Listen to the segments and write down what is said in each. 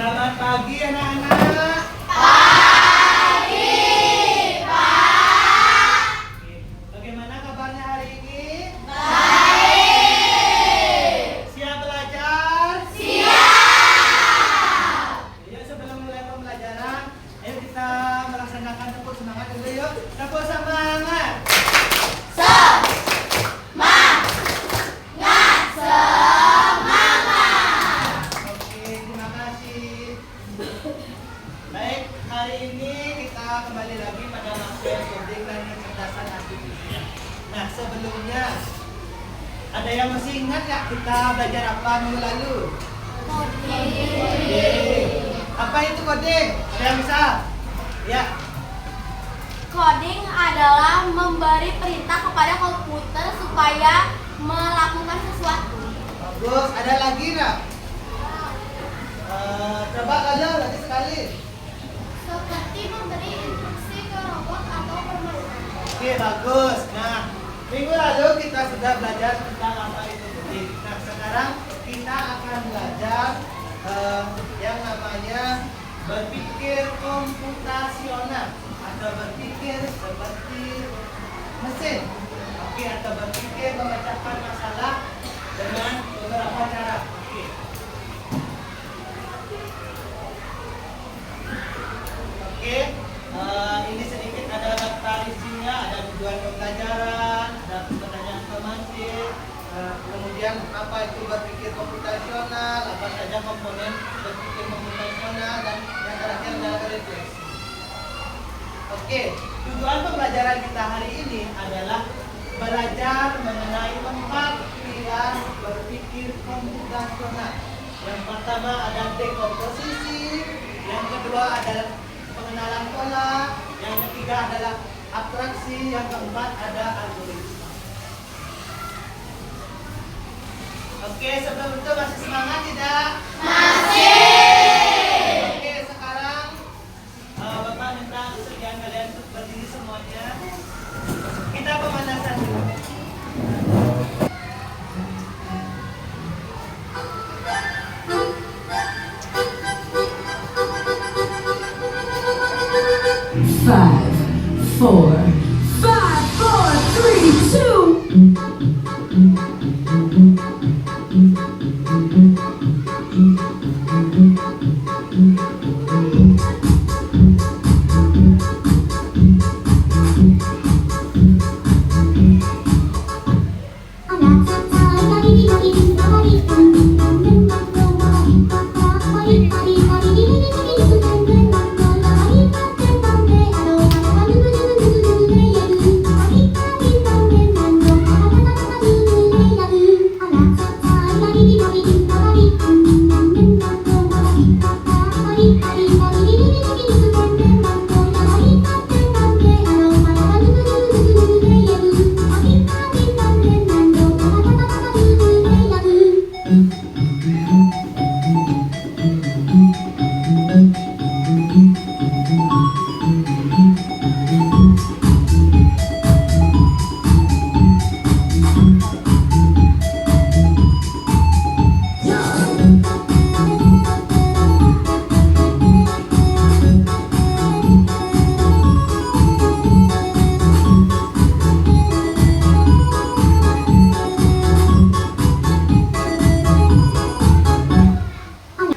Selamat pagi anak-anak. Pagi, Pak. Bagaimana kabarnya hari ini? Baik. Siap belajar? Siap. Ya, sebelum mulai pembelajaran, ayo kita melaksanakan tepuk semangat dulu yuk. Tepuk semangat. Semangat, semangat. Oke, terima kasih. Baik, hari ini kita kembali lagi pada materi coding dan kecerdasan artifisial. Nah, sebelumnya ada yang masih ingat ya kita belajar apa minggu lalu? Coding. Apa itu coding? Ada yang bisa? Ya. Coding adalah memberi perintah kepada komputer supaya melakukan sesuatu. Bagus. Ada lagi nggak? Coba lagi sekali. Seperti memberi instruksi ke robot atau permainan. Oke, bagus. Nah, minggu lalu kita sudah belajar tentang apa itu coding. Nah, sekarang kita akan belajar yang namanya berpikir komputasional atau berpikir seperti mesin. Oke, atau berpikir memecahkan masalah dengan beberapa cara. Oke. Oke, ini sedikit ada daftar isinya, ada tujuan pembelajaran, ada pertanyaan otomatis, kemudian apa itu berpikir komputasional, apa saja komponen berpikir komputasional, dan yang terakhir adalah refleksi. Oke, tujuan pembelajaran kita hari ini adalah belajar mengenai 4 pilar berpikir komputasional. Yang pertama ada dekomposisi, yang kedua adalah pengenalan pola, yang ketiga adalah abstraksi, yang keempat ada algoritma. Oke, sebelum itu masih semangat tidak? Masih. Oke, sekarang Bapak minta kesediaan kalian untuk berdiri semuanya. Kita pemanasan dulu. Five, four, three, two.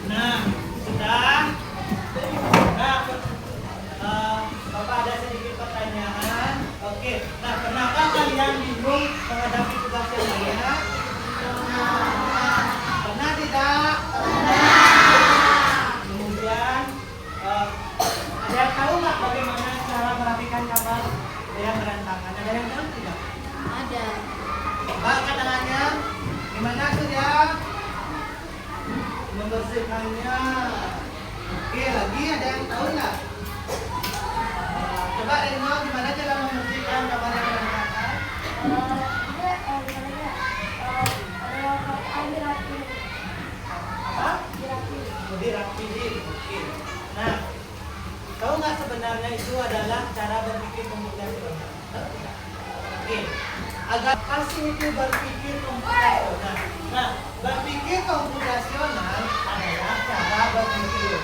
Nah, sudah. Nah, Bapak ada sedikit pertanyaan. Oke, nah pernahkah kalian bingung menghadapi tugas yang banyak? Pernah tidak? Kemudian ada yang tahu nggak bagaimana cara merapikan kamar yang berantakan? Ada yang tahu tidak? Ada. Coba angkat tangannya. Gimana tuh ya? Membersihkannya. Oke, lagi ada yang tahu nggak? Coba Reno, gimana cara membersihkan kamar yang berantakan? Apa? Dirapihin. Oke. Nah, tahu nggak sebenarnya itu adalah cara berpikir komputasional? Tahu tidak? Oke. Agar pasti itu berpikir komputasional. Nah, berpikir komputasional adalah cara berpikir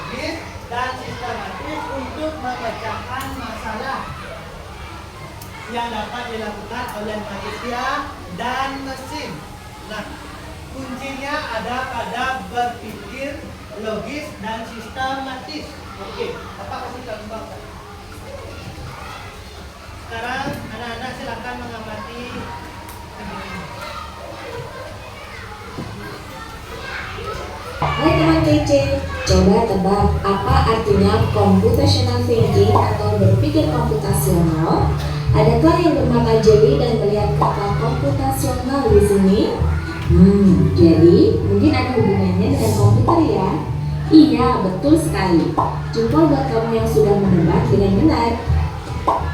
yang dapat dilakukan oleh manusia dan mesin. Nah, kuncinya ada pada berpikir logis dan sistematis. Oke, apa kasih contoh? Sekarang anak-anak silakan mengamati. Hai teman kece, coba tebak apa artinya computational thinking atau berpikir komputasional? Adakah yang bermata jeli dan melihat kata komputasional di sini? Jadi mungkin ada hubungannya dengan komputer ya? Iya, betul sekali. Jempol buat kamu yang sudah menebak dengan benar.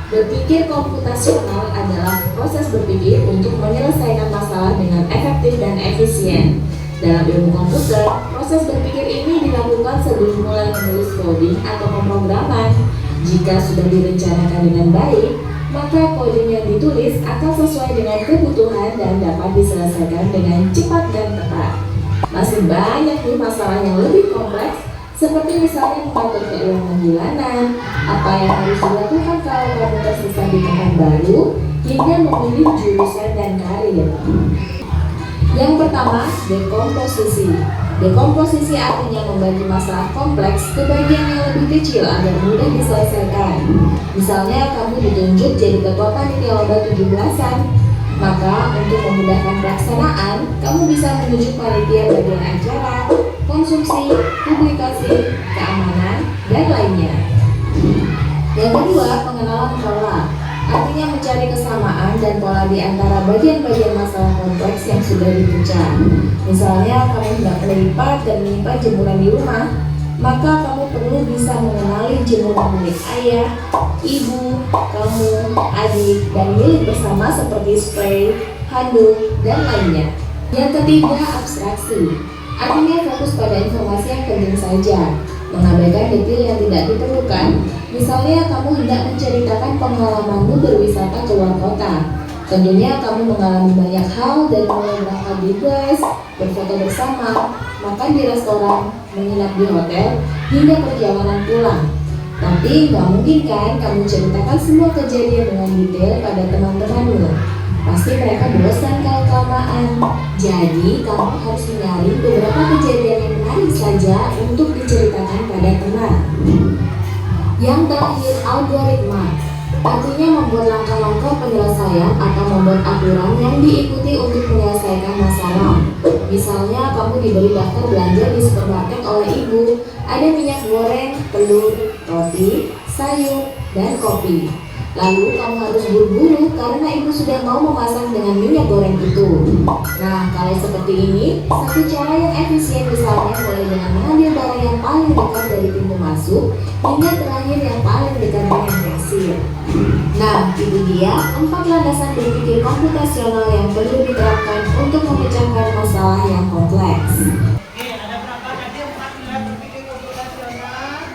Berpikir komputasional adalah proses berpikir untuk menyelesaikan masalah dengan efektif dan efisien. Dalam ilmu komputer, proses berpikir ini dilakukan sebelum mulai menulis coding atau pemrograman. Jika sudah direncanakan dengan baik, maka coding yang ditulis akan sesuai dengan kebutuhan dan dapat diselesaikan dengan cepat dan tepat. Masih banyak nih masalah yang lebih kompleks, seperti misalnya mengatur keuangan bulanan, apa yang harus dilakukan kalau kamu tersesat di tempat baru, hingga memilih jurusan dan karir. Yang pertama, dekomposisi. Dekomposisi artinya membagi masalah kompleks ke bagian yang lebih kecil agar mudah diselesaikan. Misalnya kamu ditunjuk jadi ketua panitia lomba 17-an. Maka untuk memudahkan pelaksanaan, kamu bisa menunjuk panitia bagian acara, konsumsi, publikasi, keamanan, dan lainnya. Yang kedua, pengenalan pola. Artinya mencari kesamaan dan pola di antara bagian-bagian masalah kompleks yang sudah dipecah. Misalnya kamu hendak melipat dan menyimpan jemuran di rumah, maka kamu perlu bisa mengenali jemuran milik ayah, ibu, kamu, adik, dan milik bersama seperti spray, handuk, dan lainnya. Yang ketiga, abstraksi. Artinya fokus pada informasi yang penting saja, mengabaikan detail yang tidak diperlukan. Misalnya kamu hendak menceritakan pengalamanmu berwisata ke luar kota. Tentunya kamu mengalami banyak hal dari mulai berangkat di bus, berfoto bersama, makan di restoran, menginap di hotel, hingga perjalanan pulang. Tapi nggak mungkin kan kamu ceritakan semua kejadian dengan detail pada teman-temanmu. Pasti mereka bosan kalau kelamaan. Jadi kamu harus menyaring beberapa kejadian yang menarik saja untuk diceritakan pada teman. Yang terakhir, algoritma. Artinya membuat langkah-langkah penyelesaian atau membuat aturan yang diikuti untuk menyelesaikan masalah. Misalnya kamu diberi daftar belanja di supermarket oleh ibu. Ada minyak goreng, telur, roti, sayur, dan kopi. Lalu kamu harus buru-buru karena ibu sudah mau memasak dengan minyak goreng itu. Nah, kalau seperti ini, satu cara yang efisien misalnya mulai dengan mengambil barang yang paling dekat dari pintu masuk hingga terakhir yang paling dekat dengan kasir. Nah, itu dia 4 landasan berpikir komputasional yang perlu diterapkan untuk memecahkan masalah yang kompleks. Oke, ada berapa tadi 4 pilar berpikir komputasional?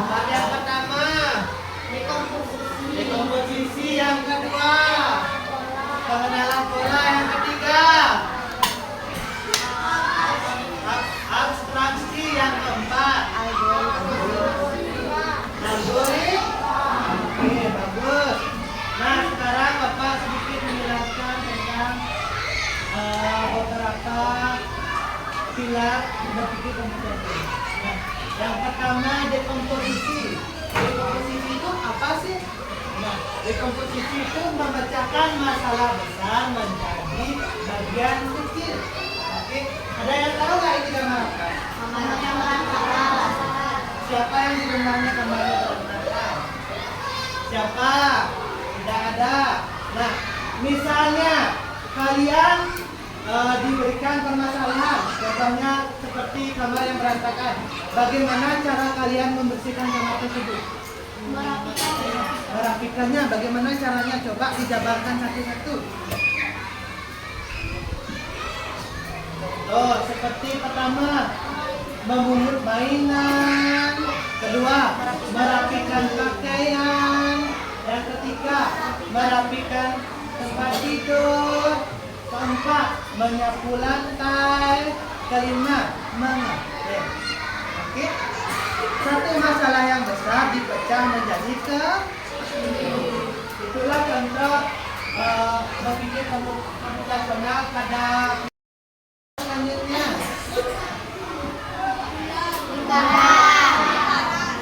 4. Yang pertama, dekomposisi. Yang kedua, pengenalan pola. Yang ketiga, abstraksi. Yang keempat, algoritma. Oke, bagus. Nah, sekarang Bapak sedikit menjelaskan tentang beberapa pilar berpikir komputasional. Nah, yang pertama, dekomposisi. Dekomposisi itu apa sih? Nah, dekomposisi itu memecahkan masalah besar menjadi bagian kecil. Oke, ada yang tahu nggak ini gambar apa? Siapa yang di rumahnya gambarnya berantakan? Siapa? Tidak ada. Nah, misalnya kalian diberikan permasalahan, contohnya seperti kamar yang berantakan. Bagaimana cara kalian membersihkan kamar tersebut? Merapikannya, bagaimana caranya? Coba dijabarkan satu-satu. Oh, seperti pertama, memungut mainan. Kedua, merapikan pakaian. Yang ketiga, merapikan tempat tidur. Keempat, menyapu lantai. Kelima, mengepel. Oke. Satu masalah yang besar dipecah menjadi kecil. Itulah Coba contoh berpikir komputasional pada selanjutnya.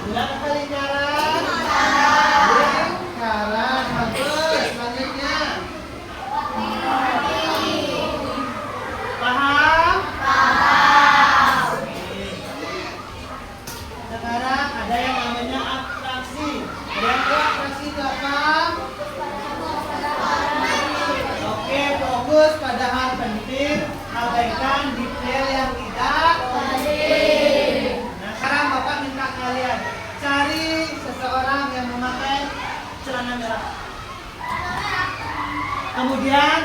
Bulan apa lingkaran? Lingkaran. Bagus. Selanjutnya. Paham? Sekarang ada yang namanya abstraksi. Ada yang tahu abstraksi itu apa? Oke, fokus pada hal penting, abaikan detail yang tidak penting. Nah, sekarang Bapak minta kalian cari seseorang yang memakai celana merah. Kemudian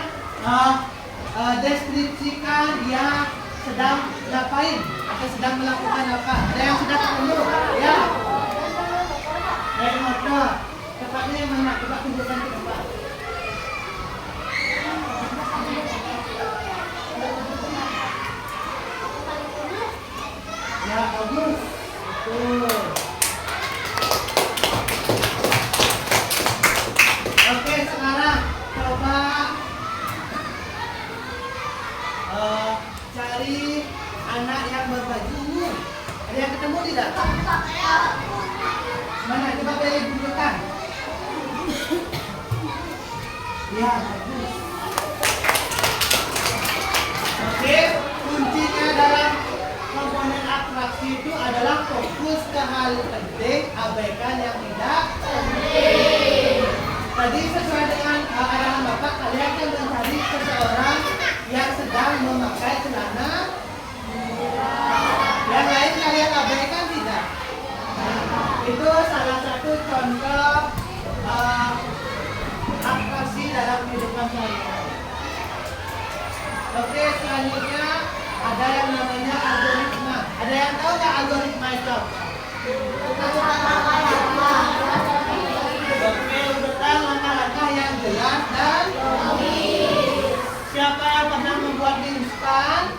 deskripsikan dia sedang ngapain atau sedang melakukan apa. Ada yang sudah ketemu? Ya. Naik motor. Tepatnya yang mana? Coba tunjukkan ke Bapak. Ya, bagus. Tuh. Oke, sekarang coba cari anak yang berbaju ungu. Ada yang ketemu tidak? Mana? Coba pilih tunjukkan. Ya, bagus. Oke, kuncinya dalam komponen abstraksi itu adalah fokus ke hal penting, abaikan yang tidak penting. Tadi sesuai dengan arahan Bapak, kalian akan mencari seseorang yang sedang memakai celana. Yang lain kalian abaikan tidak? Itu salah satu contoh abstraksi dalam kehidupan sehari-hari. Oke, selanjutnya ada yang namanya algoritma. Ada yang tahu nggak algoritma itu? Oke, urutan langkah-langkah yang jelas dan logis. Siapa yang pernah membuat mie instan?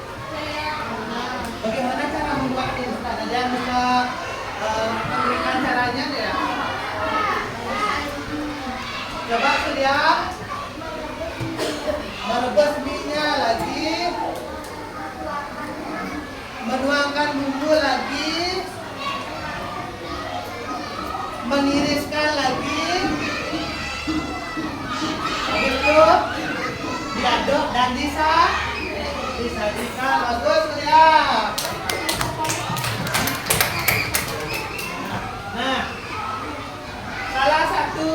Bagaimana cara membuat mie instan? Ada yang bisa memberikan caranya ya? Coba Surya merebus mie-nya lagi, menuangkan bumbu lagi, meniriskan lagi, begitu, diaduk dan disajikan. Bagus ya. Nah, salah satu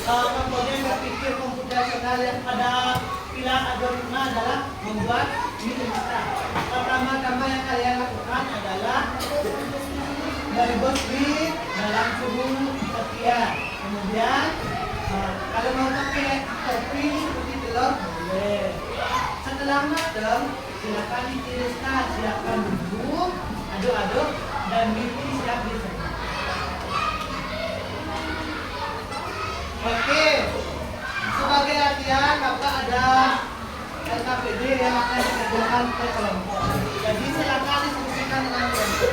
komponen berpikir komputasional yang pada pilar algoritma adalah membuat mie instan. Pertama-tama yang kalian lakukan adalah merebus mie dalam suhu sekian. Kemudian kalau mau pakai topping seperti telur boleh. Setelah matang, silakan ditiriskan, siapkan bumbu, aduk-aduk dan mie siap disajikan. Oke, sebagai latihan Bapak ada LKPD yang akan dikerjakan ke kelompok. Jadi silakan diskusikan dengan kelompok.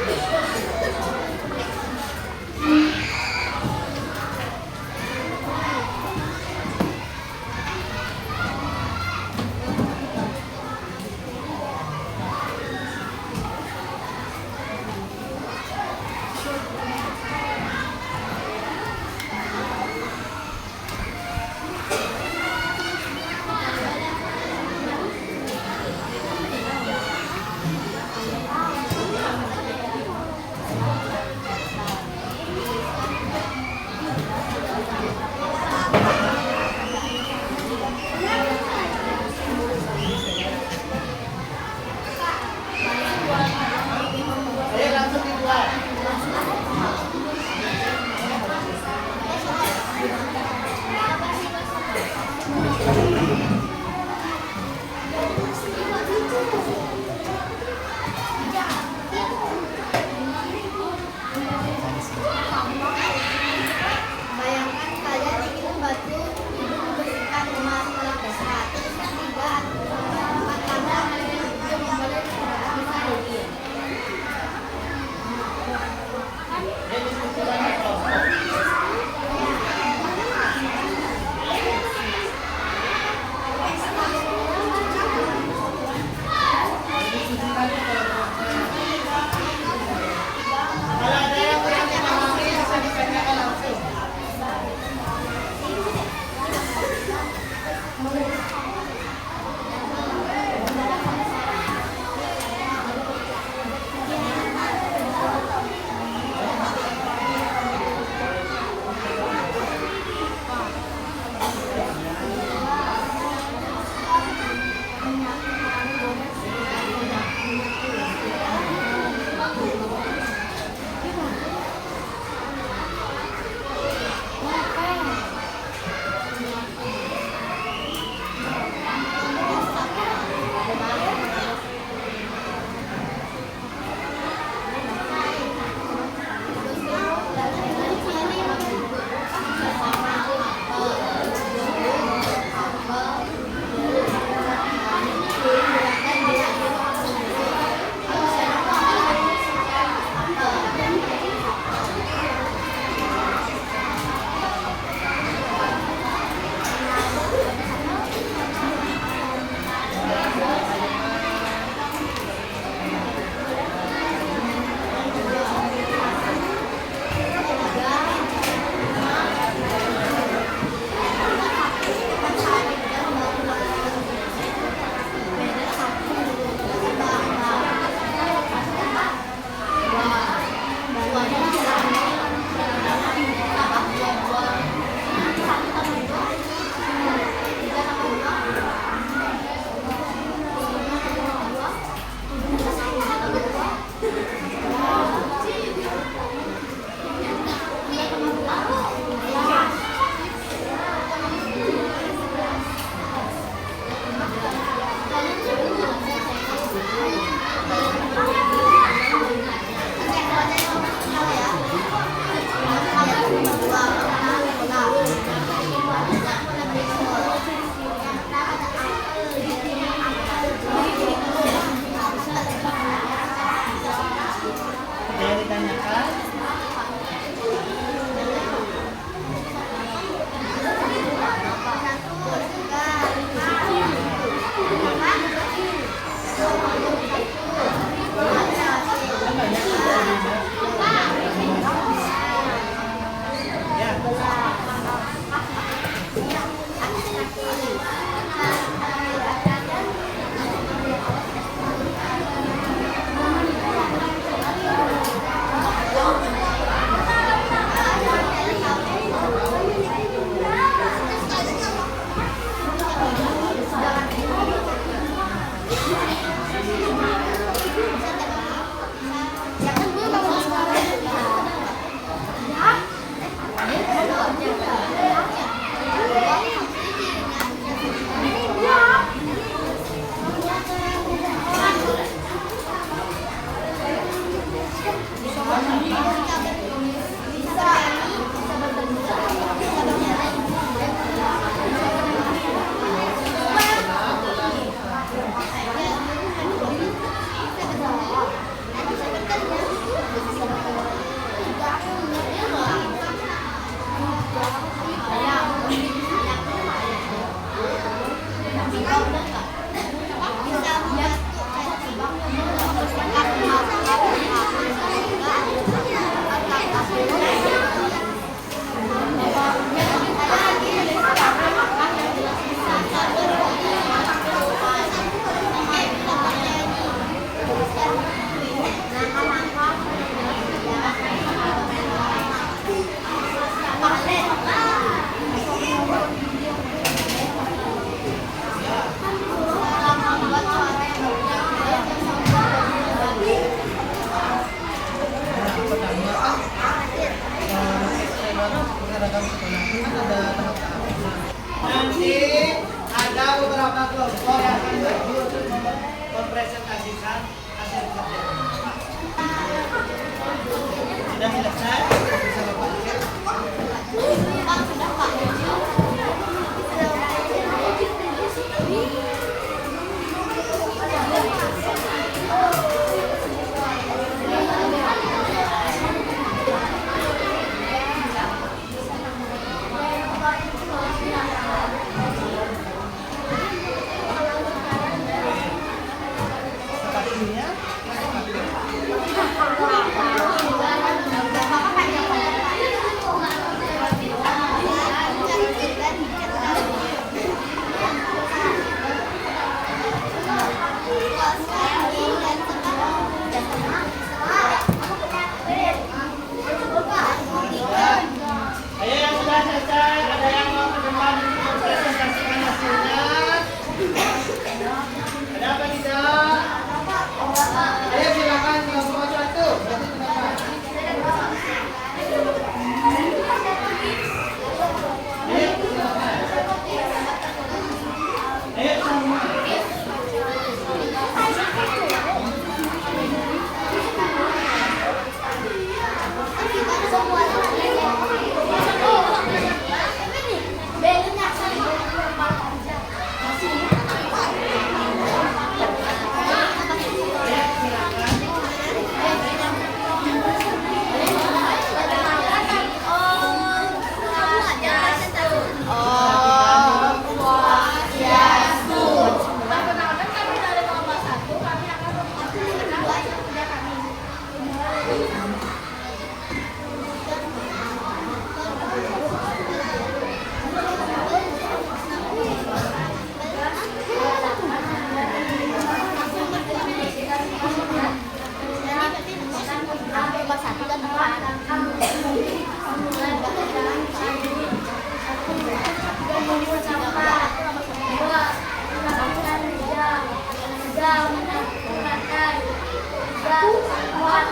Lembar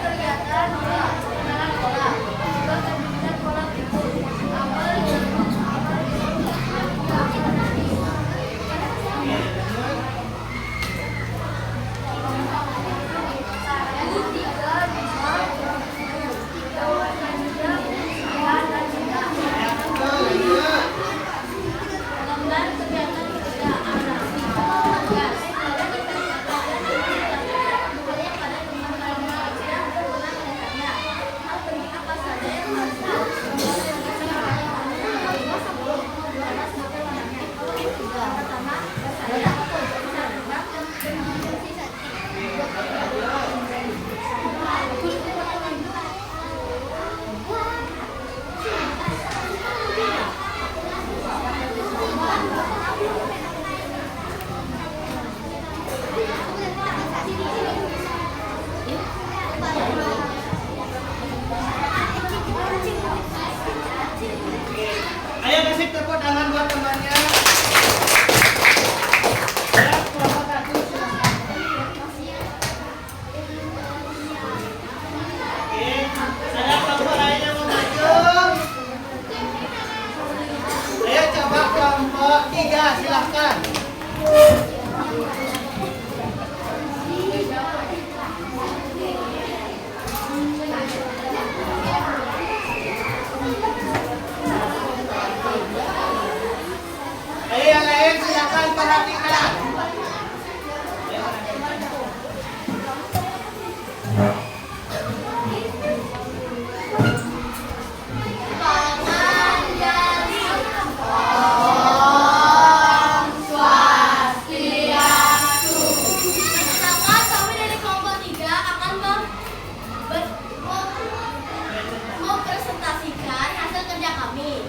kegiatan pengenalan pola, juga pembimbingan pola pikir, apel, lembar kegiatan ketiga anak tugas pada pada teman kalian yang berkenan melihatnya. Hal penting apa saja yang harus pertama, saya Ayo kasih tepuk tangan buat temannya. Ya, kelompok satu silakan. Oke, ada kelompok lain yang mau maju? Ayo coba kelompok 3 silakan. Ayo yang lain silakan perhatikan. Perkenalkan, kami dari kelompok 3 akan mempresentasikan hasil kerja kami.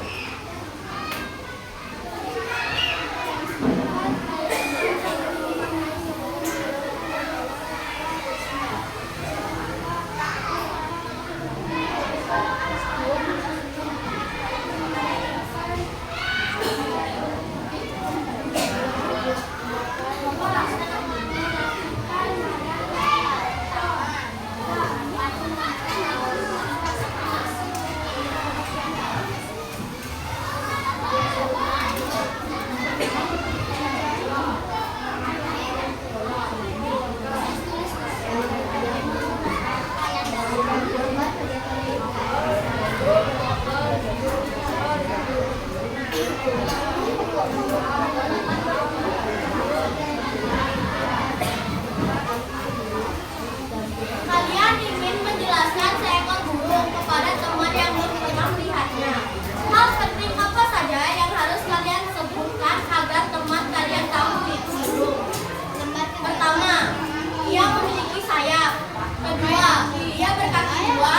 Kalian ingin menjelaskan seekor burung kepada teman yang belum pernah melihatnya. Hal penting apa saja yang harus kalian sebutkan agar teman kalian tahu itu burung? Pertama, ia memiliki sayap. Kedua, ia berkaki dua.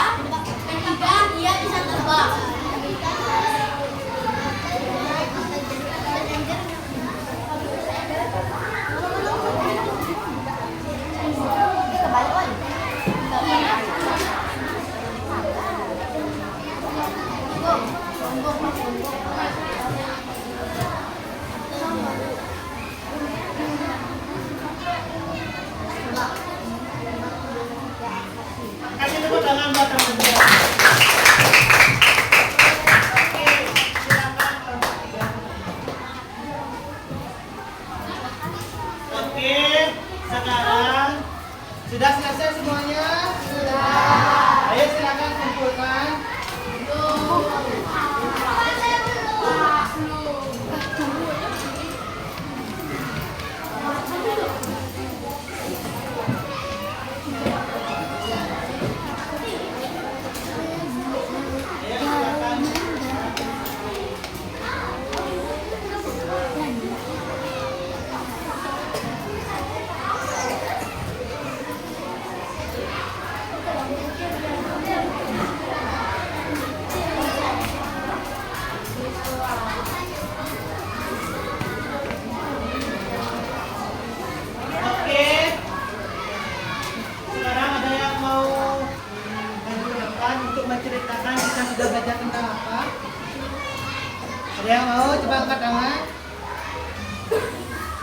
Ketiga, ia bisa terbang. Kasih tepuk tangan buat temannya. Oke, silakan kelompok 3. Oke, sekarang sudah selesai semuanya? Sudah. Ayo silakan kumpulkan. Ayo silakan.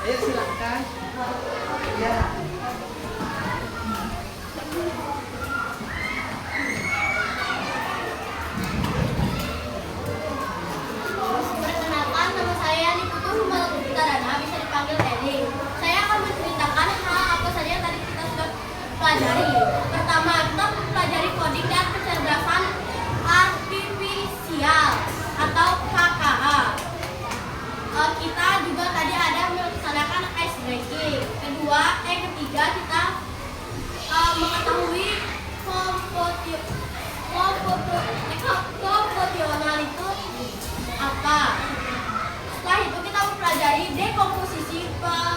Ayo silakan. Ya. Perkenalkan, nama saya Yani Putu Humal Utara, bisa dipanggil Edi. Saya akan menceritakan hal apa saja yang tadi kita sudah pelajari. Pertama, kita mempelajari coding dan kecerdasan artifisial atau KKA. Kita juga tadi ada melaksanakan ice breaking. Ketiga kita mengetahui kompusional itu apa. Setelah itu kita mempelajari dekomposisi pengenalan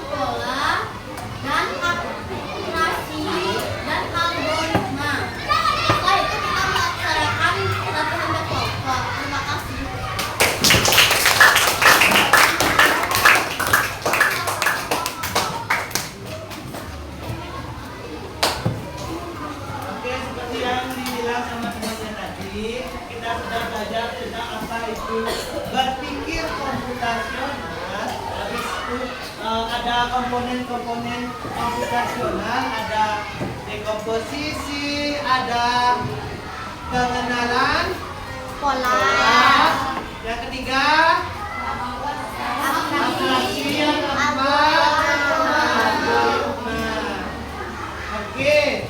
pola dan akurasi dan algoritma. Setelah itu kita melaksanakan latihan berkelompok. Terima kasih. Oke, seperti yang dibilang sama temannya tadi, kita sudah belajar tentang apa itu berpikir komputasional. Habis itu ada komponen-komponen komputasional, ada dekomposisi, ada pengenalan Pola. Yang ketiga, akurasi. Yang keempat, algoritma. Oke.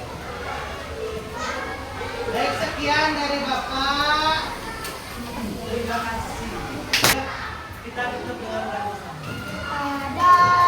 Baik, sekian dari Bapak. Terima kasih. Kita tutup dengan lagu. Ada